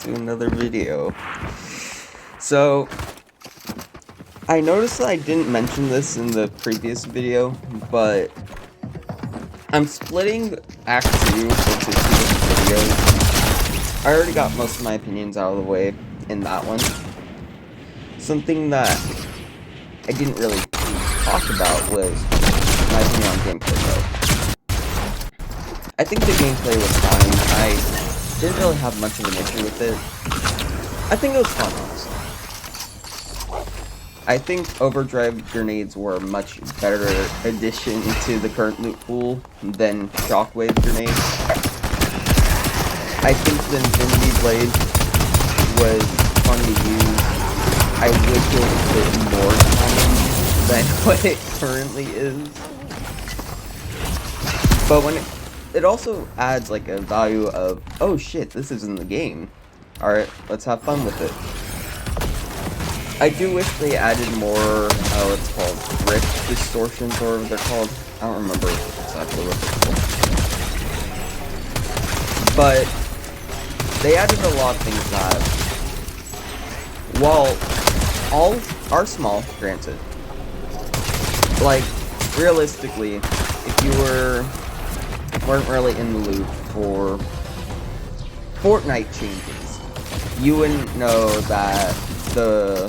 to another video. So, I noticed that I didn't mention this in the previous video, but I'm splitting Act 2 into two different videos. I already got most of my opinions out of the way in that one. Something that I didn't really talk about was my opinion on gameplay though. I think the gameplay was fine. I didn't really have much of an issue with it. I think it was fun, honestly. I think overdrive grenades were a much better addition to the current loot pool than shockwave grenades. I think the Infinity Blade was fun to use. I wish it was a bit more common than what it currently is. But when it also adds like a value of, oh shit, this is in the game. Alright, let's have fun with it. I do wish they added more, what's called, drift distortions, or whatever they're called. I don't remember exactly what they're called. But they added a lot of things that, while all are small, granted, like, realistically, if you weren't really in the loop for Fortnite changes, you wouldn't know that the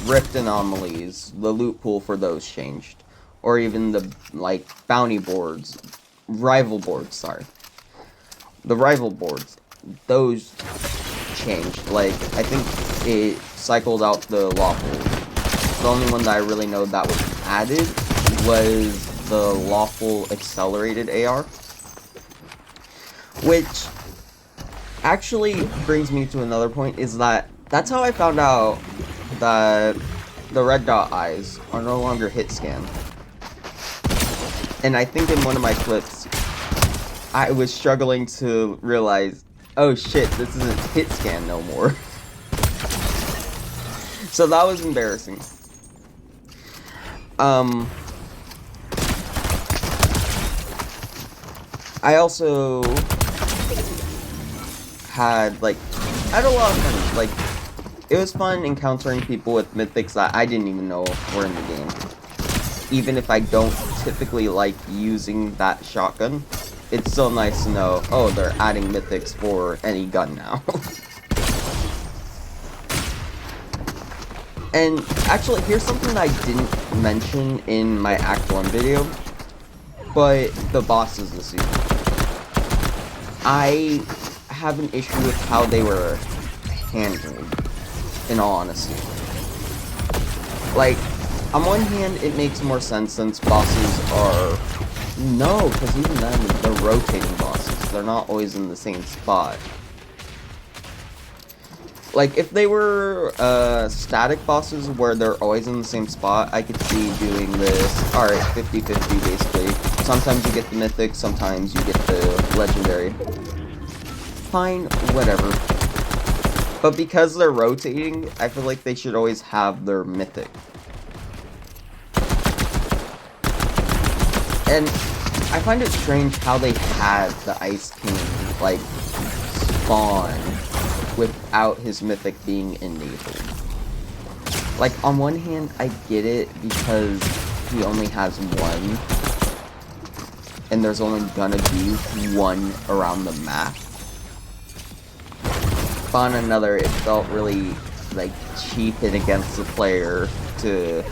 rift anomalies, the loot pool for those changed, or even the like bounty boards, rival boards, sorry, the rival boards, those changed. Like, I think it cycled out the lawful. The only one that I really know that was added was the lawful accelerated AR, which actually brings me to another point, is that that's how I found out that the red dot eyes are no longer hit scan. And I think in one of my clips, I was struggling to realize, oh shit, this isn't hit scan no more. So that was embarrassing. I also had a lot of fun. Like, it was fun encountering people with mythics that I didn't even know were in the game. Even if I don't typically like using that shotgun, it's still nice to know, oh, they're adding mythics for any gun now. And actually, here's something that I didn't mention in my Act 1 video, but the bosses this season. I have an issue with how they were handled, in all honesty. Like, on one hand, it makes more sense since bosses are... No, because even then, they're rotating bosses. They're not always in the same spot. Like, if they were static bosses where they're always in the same spot, I could see doing this, alright, 50-50 basically. Sometimes you get the mythic, sometimes you get the legendary. Fine, whatever. But because they're rotating, I feel like they should always have their mythic. And I find it strange how they had the Ice King, like, spawn without his mythic being enabled. Like, on one hand, I get it because he only has one, and there's only gonna be one around the map. But on another, it felt really, like, cheated against the player to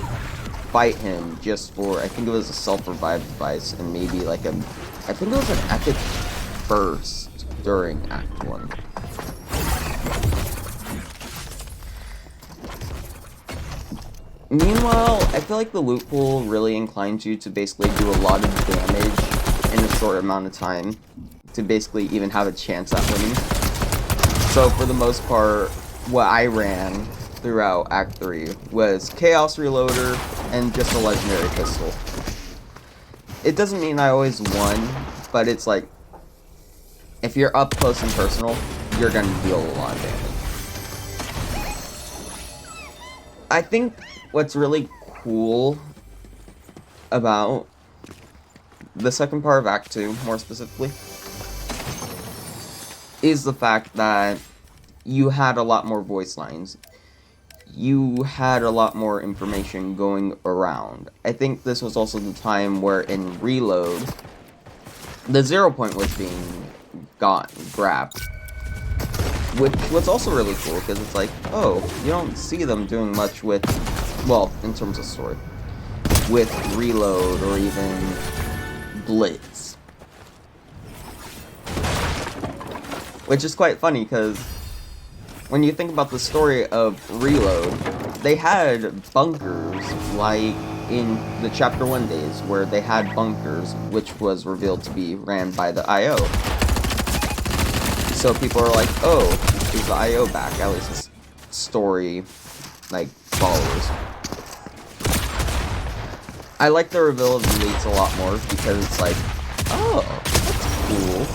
fight him just for, I think it was a self-revive device, and maybe like I think it was an epic burst during Act 1. Meanwhile, I feel like the loot pool really inclines you to basically do a lot of damage in a short amount of time to basically even have a chance at winning. So for the most part, what I ran throughout Act 3 was Chaos Reloader and just a legendary pistol. It doesn't mean I always won, but it's like, if you're up close and personal, you're gonna deal a lot of damage. I think what's really cool about the second part of Act 2, more specifically, is the fact that you had a lot more voice lines. You had a lot more information going around. I think this was also the time where in Reload, the 0 point was being grabbed. Which was also really cool, because it's like, oh, you don't see them doing much with, well, in terms of story, with Reload or even Blitz. Which is quite funny, because when you think about the story of Reload, they had bunkers, like in the Chapter 1 days, where they had bunkers, which was revealed to be ran by the IO. So people are like, oh, is the IO back? At least this story, like, followers. I like the reveal of the elites a lot more, because it's like, oh, that's cool.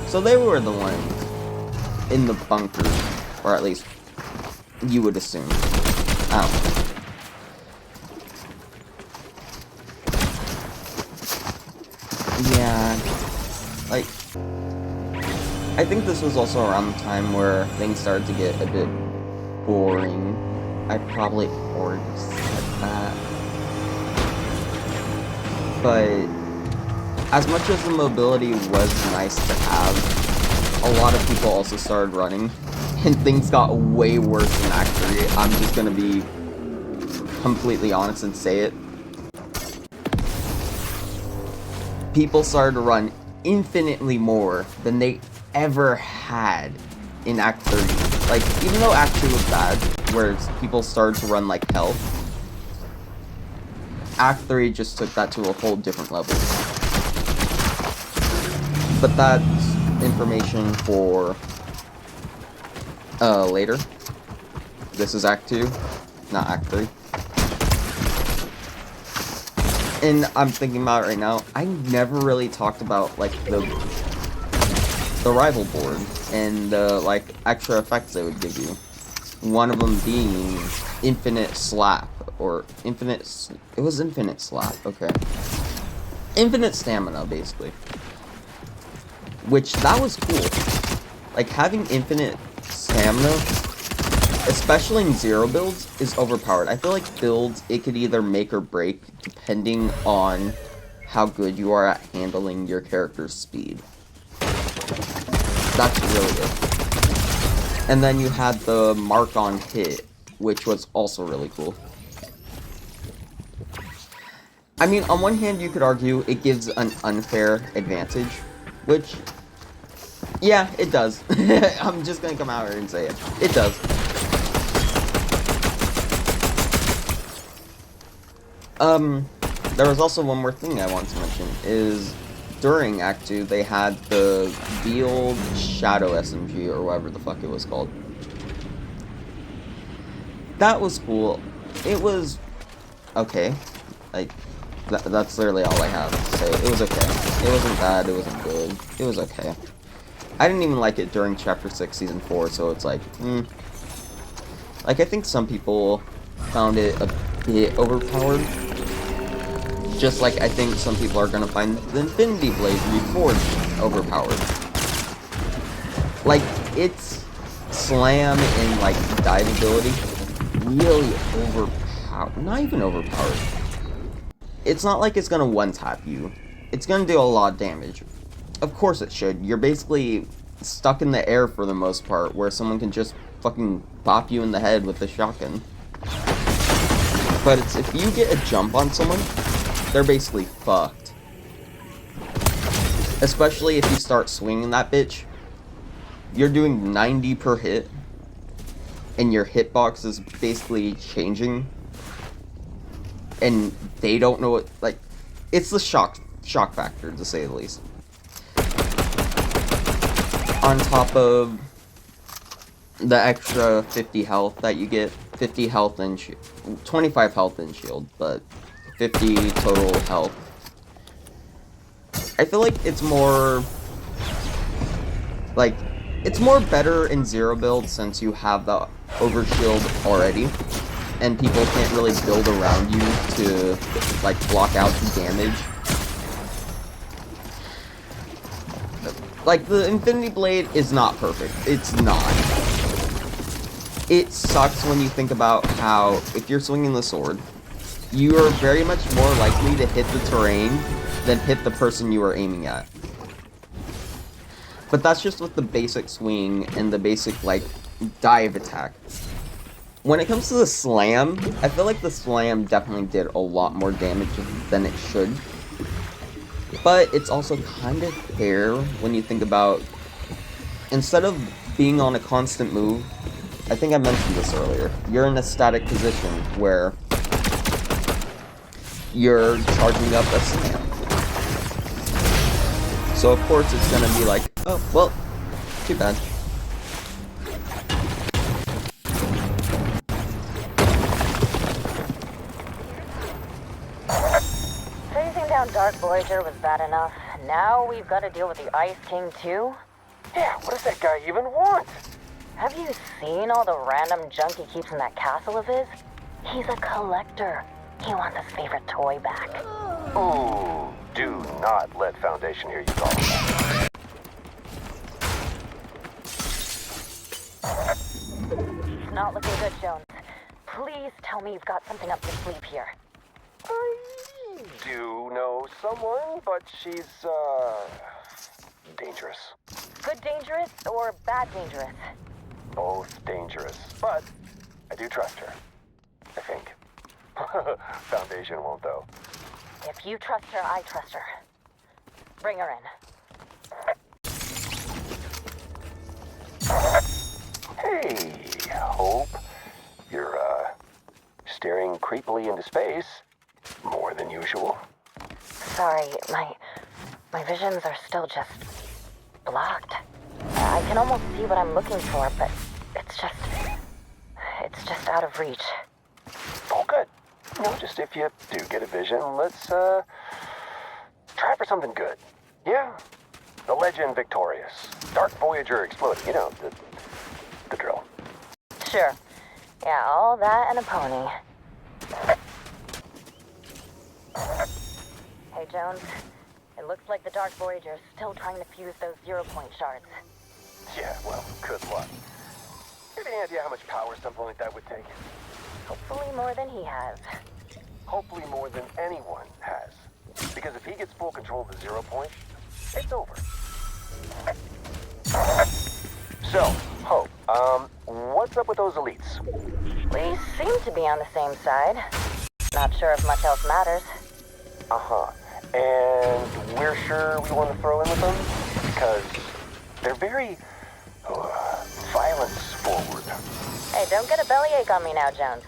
So they were the ones in the bunker, or at least you would assume. I don't know. Yeah, like, I think this was also around the time where things started to get a bit boring. I probably already said that. But as much as the mobility was nice to have, a lot of people also started running, and things got way worse in Act 3. I'm just gonna be completely honest and say it. People started to run infinitely more than they ever had in Act 30. Like, even though Act 2 was bad, where people started to run like hell, Act 3 just took that to a whole different level. But that's information for later. This is Act 2, not Act 3. And I'm thinking about it right now, I never really talked about, like, the rival board and the, like, extra effects they would give you. One of them being infinite slap, or infinite, it was infinite slap, okay. Infinite stamina, basically. Which, that was cool. Like, having infinite stamina, especially in 0 builds, is overpowered. I feel like builds, it could either make or break, depending on how good you are at handling your character's speed. That's really it. And then you had the mark on hit, which was also really cool. I mean, on one hand, you could argue it gives an unfair advantage, which, yeah, it does. I'm just gonna come out here and say it. It does. There was also one more thing I wanted to mention, is during Act 2, they had the Field Shadow SMG, or whatever the fuck it was called. That was cool. It was okay. Like, that's literally all I have to say. It was okay. It wasn't bad, it wasn't good. It was okay. I didn't even like it during Chapter 6, Season 4, so it's like, Like, I think some people found it a bit overpowered. Just like I think some people are gonna find the Infinity Blade Reforged overpowered. Like, its slam and, like, dive ability really overpowered. Not even overpowered. It's not like it's gonna one-tap you. It's gonna do a lot of damage. Of course it should. You're basically stuck in the air for the most part, where someone can just fucking bop you in the head with a shotgun. But it's, if you get a jump on someone, they're basically fucked. Especially if you start swinging that bitch. You're doing 90 per hit, and your hitbox is basically changing, and they don't know what, like, it's the shock factor, to say the least. On top of the extra 50 health that you get, 50 health and 25 health and shield, but 50 total health. I feel like it's more, like, it's more better in 0 build since you have the overshield already, and people can't really build around you to, like, block out the damage. Like, the Infinity Blade is not perfect. It's not. it sucks when you think about how, if you're swinging the sword, you are very much more likely to hit the terrain than hit the person you are aiming at. But that's just with the basic swing and the basic, like, dive attack. When it comes to the slam, I feel like the slam definitely did a lot more damage than it should. But it's also kind of fair when you think about, instead of being on a constant move, I think I mentioned this earlier, you're in a static position where you're charging up a slam. So of course it's gonna be like, oh, well, too bad. Chasing down Dark Voyager was bad enough. Now we've got to deal with the Ice King too? Yeah, what does that guy even want? Have you seen all the random junk he keeps in that castle of his? He's a collector. He wants his favorite toy back. Ooh, do not let Foundation hear you talk about it. It's not looking good, Jones. Please tell me you've got something up your sleeve here. I do know someone, but she's, dangerous. Good dangerous or bad dangerous? Both dangerous, but I do trust her. I think. Foundation won't, though. If you trust her, I trust her. Bring her in. Hey, Hope. You're, staring creepily into space. More than usual. Sorry, my visions are still just blocked. I can almost see what I'm looking for, but it's just out of reach. Oh, good. No, just if you do get a vision, let's, try for something good. Yeah? The legend victorious. Dark Voyager exploding. You know, the drill. Sure. Yeah, all that and a pony. Hey, Jones. It looks like the Dark Voyager's still trying to fuse those 0-point shards. Yeah, well, good luck. You have any idea how much power something like that would take? Hopefully more than he has. Hopefully more than anyone has. Because if he gets full control of the 0 point, it's over. So, Hope, what's up with those elites? We seem to be on the same side. Not sure if much else matters. Uh-huh. And we're sure we want to throw in with them? Because they're very, violence forward. Hey, don't get a bellyache on me now, Jones.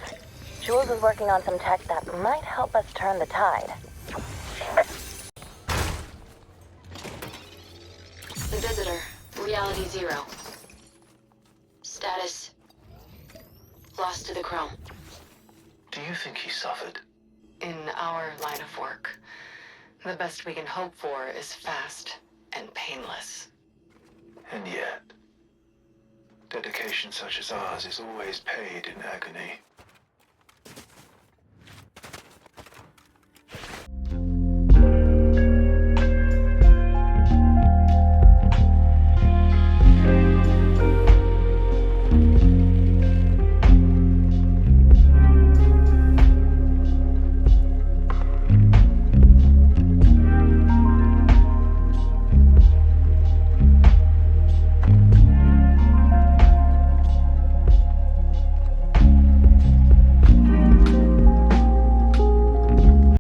Jules is working on some tech that might help us turn the tide. Visitor, reality 0. Status, lost to the chrome. Do you think he suffered? In our line of work, the best we can hope for is fast and painless. And yet, dedication such as ours is always paid in agony.